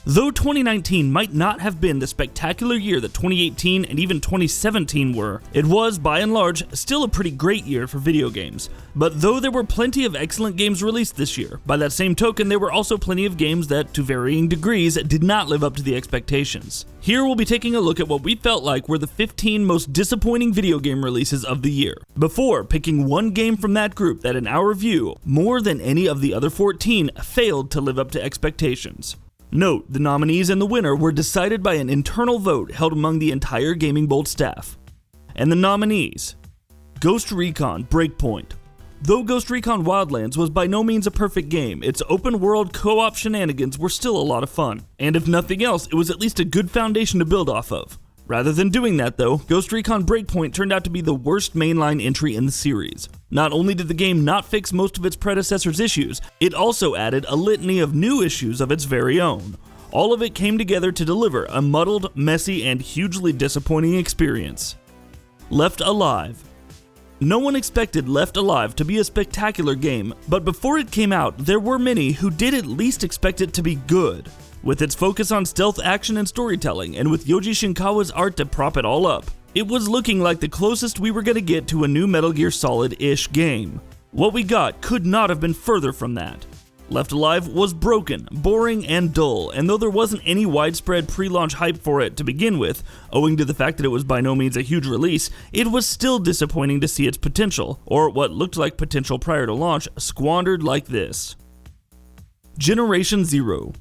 Though 2019 might not have been the spectacular year that 2018 and even 2017 were, it was, by and large, still a pretty great year for video games. But though there were plenty of excellent games released this year, by that same token there were also plenty of games that, to varying degrees, did not live up to the expectations. Here we'll be taking a look at what we felt like were the 15 most disappointing video game releases of the year, before picking one game from that group that in our view, more than any of the other 14, failed to live up to expectations. Note, the nominees and the winner were decided by an internal vote held among the entire GamingBolt staff. And the nominees: Ghost Recon Breakpoint. Though Ghost Recon Wildlands was by no means a perfect game, its open-world co-op shenanigans were still a lot of fun. And if nothing else, it was at least a good foundation to build off of. Rather than doing that though, Ghost Recon Breakpoint turned out to be the worst mainline entry in the series. Not only did the game not fix most of its predecessor's issues, it also added a litany of new issues of its very own. All of it came together to deliver a muddled, messy, and hugely disappointing experience. Left Alive. No one expected Left Alive to be a spectacular game, but before it came out, there were many who did at least expect it to be good. With its focus on stealth action and storytelling, and with Yoji Shinkawa's art to prop it all up, it was looking like the closest we were going to get to a new Metal Gear Solid-ish game. What we got could not have been further from that. Left Alive was broken, boring, and dull, and though there wasn't any widespread pre-launch hype for it to begin with, owing to the fact that it was by no means a huge release, it was still disappointing to see its potential, or what looked like potential prior to launch, squandered like this. Generation Zero.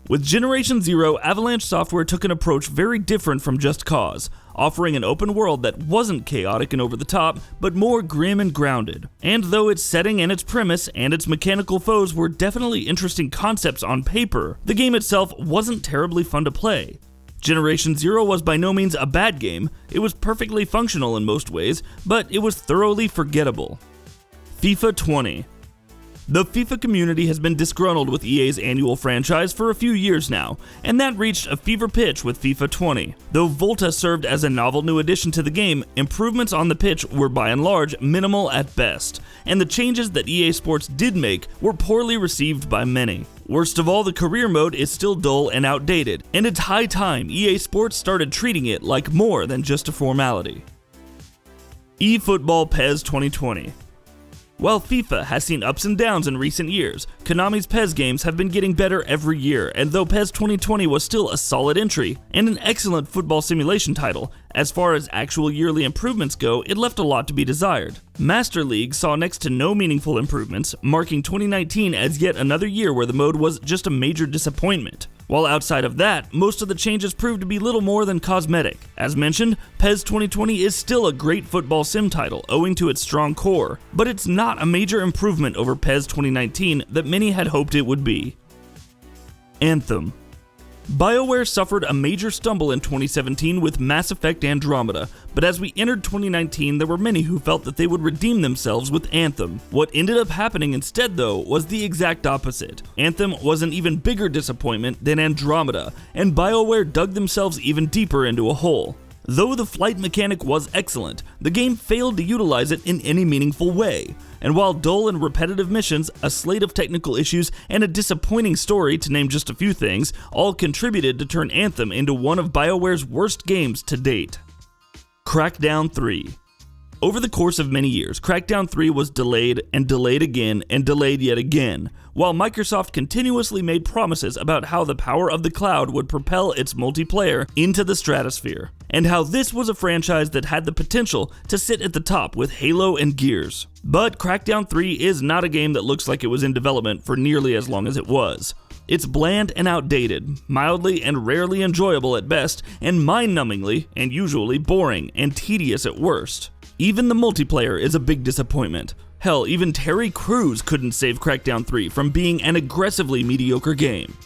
With Generation Zero, Avalanche Software took an approach very different from Just Cause, offering an open world that wasn't chaotic and over the top, but more grim and grounded. And though its setting and its premise and its mechanical foes were definitely interesting concepts on paper, the game itself wasn't terribly fun to play. Generation Zero was by no means a bad game, it was perfectly functional in most ways, but it was thoroughly forgettable. FIFA 20. The FIFA community has been disgruntled with EA's annual franchise for a few years now, and that reached a fever pitch with FIFA 20. Though Volta served as a novel new addition to the game, improvements on the pitch were by and large minimal at best, and the changes that EA Sports did make were poorly received by many. Worst of all, the career mode is still dull and outdated, and it's high time EA Sports started treating it like more than just a formality. eFootball PES 2020. While FIFA has seen ups and downs in recent years, Konami's PES games have been getting better every year, and though PES 2020 was still a solid entry and an excellent football simulation title, as far as actual yearly improvements go, it left a lot to be desired. Master League saw next to no meaningful improvements, marking 2019 as yet another year where the mode was just a major disappointment. While outside of that, most of the changes proved to be little more than cosmetic. As mentioned, PES 2020 is still a great football sim title owing to its strong core, but it's not a major improvement over PES 2019 that many had hoped it would be. Anthem. BioWare suffered a major stumble in 2017 with Mass Effect Andromeda, but as we entered 2019 there were many who felt that they would redeem themselves with Anthem. What ended up happening instead though was the exact opposite. Anthem was an even bigger disappointment than Andromeda, and BioWare dug themselves even deeper into a hole. Though the flight mechanic was excellent, the game failed to utilize it in any meaningful way. And while dull and repetitive missions, a slate of technical issues, and a disappointing story, to name just a few things, all contributed to turn Anthem into one of BioWare's worst games to date. Crackdown 3. Over the course of many years, Crackdown 3 was delayed and delayed again and delayed yet again, while Microsoft continuously made promises about how the power of the cloud would propel its multiplayer into the stratosphere, and how this was a franchise that had the potential to sit at the top with Halo and Gears. But Crackdown 3 is not a game that looks like it was in development for nearly as long as it was. It's bland and outdated, mildly and rarely enjoyable at best, and mind-numbingly and usually boring and tedious at worst. Even the multiplayer is a big disappointment. Hell, even Terry Crews couldn't save Crackdown 3 from being an aggressively mediocre game.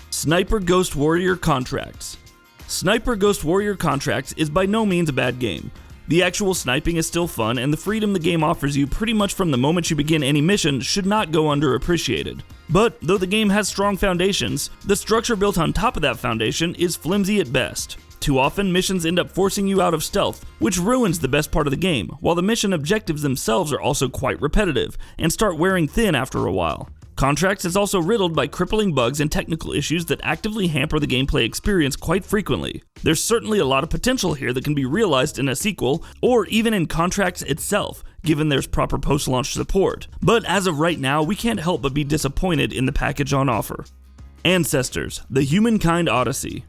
Sniper Ghost Warrior Contracts. Sniper Ghost Warrior Contracts is by no means a bad game. The actual sniping is still fun, and the freedom the game offers you pretty much from the moment you begin any mission should not go underappreciated. But though the game has strong foundations, the structure built on top of that foundation is flimsy at best. Too often, missions end up forcing you out of stealth, which ruins the best part of the game, while the mission objectives themselves are also quite repetitive, and start wearing thin after a while. Contracts is also riddled by crippling bugs and technical issues that actively hamper the gameplay experience quite frequently. There's certainly a lot of potential here that can be realized in a sequel, or even in Contracts itself, given there's proper post-launch support. But as of right now, we can't help but be disappointed in the package on offer. Ancestors: The Humankind Odyssey.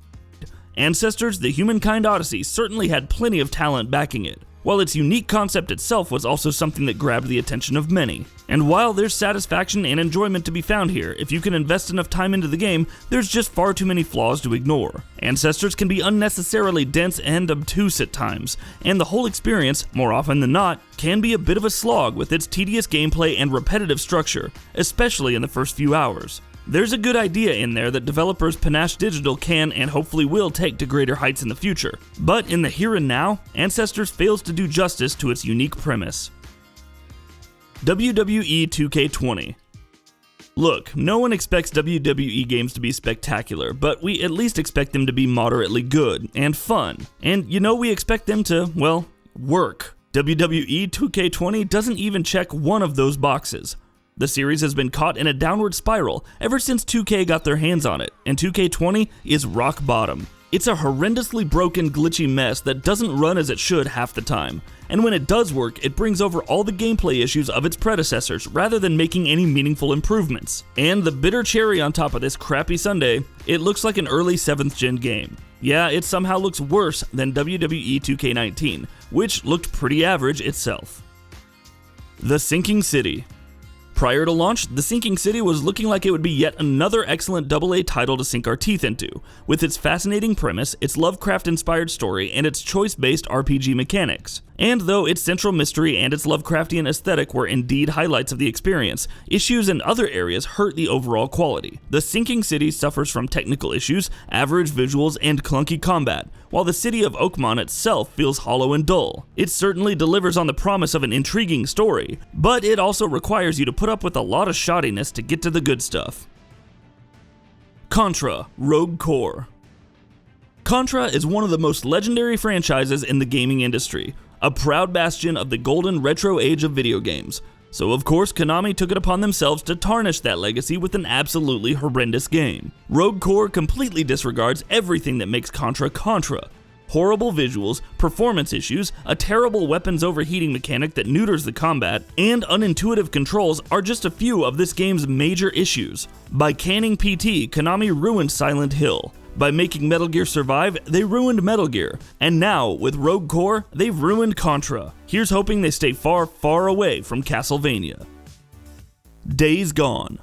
Ancestors: The Humankind Odyssey certainly had plenty of talent backing it, while its unique concept itself was also something that grabbed the attention of many. And while there's satisfaction and enjoyment to be found here, if you can invest enough time into the game, there's just far too many flaws to ignore. Ancestors can be unnecessarily dense and obtuse at times, and the whole experience, more often than not, can be a bit of a slog with its tedious gameplay and repetitive structure, especially in the first few hours. There's a good idea in there that developers Panache Digital can and hopefully will take to greater heights in the future, but in the here and now, Ancestors fails to do justice to its unique premise. WWE 2K20. Look, no one expects WWE games to be spectacular, but we at least expect them to be moderately good and fun. And we expect them to, well, work. WWE 2K20 doesn't even check one of those boxes. The series has been caught in a downward spiral ever since 2K got their hands on it, and 2K20 is rock bottom. It's a horrendously broken, glitchy mess that doesn't run as it should half the time, and when it does work, it brings over all the gameplay issues of its predecessors rather than making any meaningful improvements. And the bitter cherry on top of this crappy sundae, it looks like an early 7th gen game. Yeah, it somehow looks worse than WWE 2K19, which looked pretty average itself. The Sinking City. Prior to launch, The Sinking City was looking like it would be yet another excellent AA title to sink our teeth into, with its fascinating premise, its Lovecraft-inspired story, and its choice-based RPG mechanics. And though its central mystery and its Lovecraftian aesthetic were indeed highlights of the experience, issues in other areas hurt the overall quality. The Sinking City suffers from technical issues, average visuals, and clunky combat, while the city of Oakmont itself feels hollow and dull. It certainly delivers on the promise of an intriguing story, but it also requires you to put up with a lot of shoddiness to get to the good stuff. Contra: Rogue Core. Contra is one of the most legendary franchises in the gaming industry, a proud bastion of the golden retro age of video games. So of course Konami took it upon themselves to tarnish that legacy with an absolutely horrendous game. Rogue Core completely disregards everything that makes Contra Contra. Horrible visuals, performance issues, a terrible weapons overheating mechanic that neuters the combat, and unintuitive controls are just a few of this game's major issues. By canning PT, Konami ruined Silent Hill. By making Metal Gear Survive, they ruined Metal Gear. And now, with Rogue Core, they've ruined Contra. Here's hoping they stay far, far away from Castlevania. Days Gone.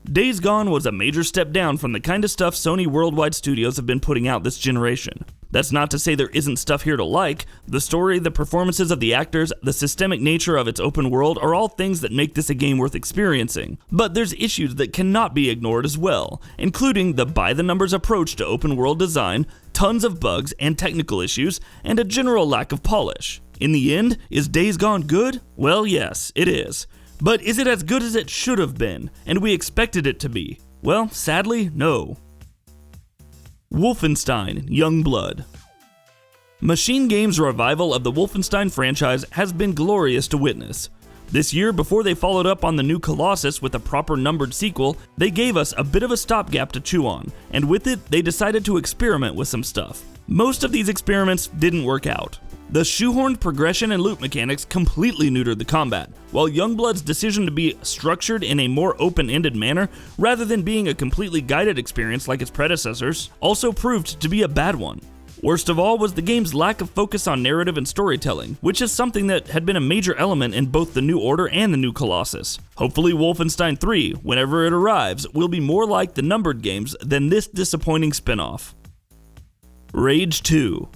Days Gone was a major step down from the kind of stuff Sony Worldwide Studios have been putting out this generation. That's not to say there isn't stuff here to like. The story, the performances of the actors, the systemic nature of its open world are all things that make this a game worth experiencing. But there's issues that cannot be ignored as well, including the by-the-numbers approach to open world design, tons of bugs and technical issues, and a general lack of polish. In the end, is Days Gone good? Well, yes, it is. But is it as good as it should have been, and we expected it to be? Well, sadly, no. Wolfenstein: Youngblood. Machine Games' revival of the Wolfenstein franchise has been glorious to witness. This year, before they followed up on the new Colossus with a proper numbered sequel, they gave us a bit of a stopgap to chew on, and with it, they decided to experiment with some stuff. Most of these experiments didn't work out. The shoehorned progression and loot mechanics completely neutered the combat, while Youngblood's decision to be structured in a more open-ended manner rather than being a completely guided experience like its predecessors also proved to be a bad one. Worst of all was the game's lack of focus on narrative and storytelling, which is something that had been a major element in both the New Order and the new Colossus. Hopefully Wolfenstein 3, whenever it arrives, will be more like the numbered games than this disappointing spin-off. Rage 2.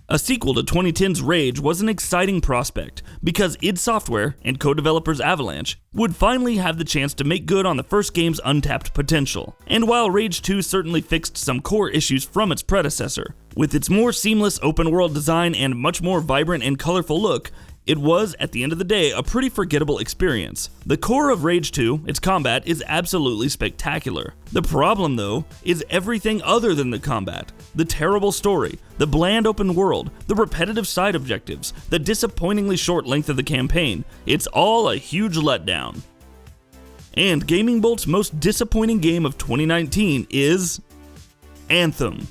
A sequel to 2010's Rage was an exciting prospect, because id Software and co-developers Avalanche would finally have the chance to make good on the first game's untapped potential. And while Rage 2 certainly fixed some core issues from its predecessor, with its more seamless open-world design and much more vibrant and colorful look, it was, at the end of the day, a pretty forgettable experience. The core of Rage 2, its combat, is absolutely spectacular. The problem, though, is everything other than the combat. The terrible story, the bland open world, the repetitive side objectives, the disappointingly short length of the campaign. It's all a huge letdown. And GamingBolt's most disappointing game of 2019 is Anthem.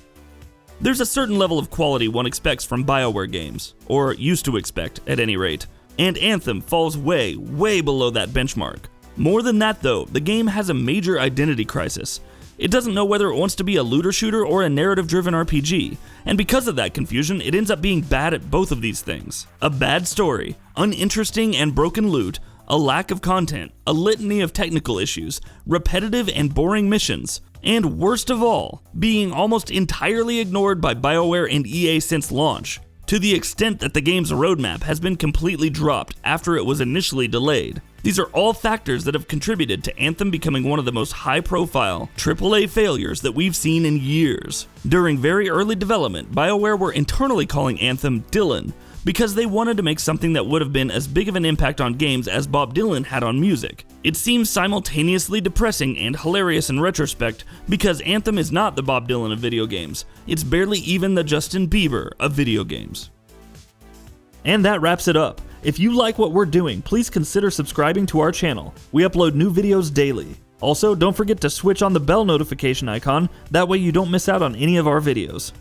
There's a certain level of quality one expects from BioWare games, or used to expect at any rate, and Anthem falls way, way below that benchmark. More than that though, the game has a major identity crisis. It doesn't know whether it wants to be a looter shooter or a narrative-driven RPG, and because of that confusion, it ends up being bad at both of these things. A bad story, uninteresting and broken loot, a lack of content, a litany of technical issues, repetitive and boring missions, and worst of all, being almost entirely ignored by BioWare and EA since launch, to the extent that the game's roadmap has been completely dropped after it was initially delayed. These are all factors that have contributed to Anthem becoming one of the most high-profile AAA failures that we've seen in years. During very early development, BioWare were internally calling Anthem Dylan, because they wanted to make something that would have been as big of an impact on games as Bob Dylan had on music. It seems simultaneously depressing and hilarious in retrospect, because Anthem is not the Bob Dylan of video games. It's barely even the Justin Bieber of video games. And that wraps it up. If you like what we're doing, please consider subscribing to our channel. We upload new videos daily. Also, don't forget to switch on the bell notification icon, that way you don't miss out on any of our videos.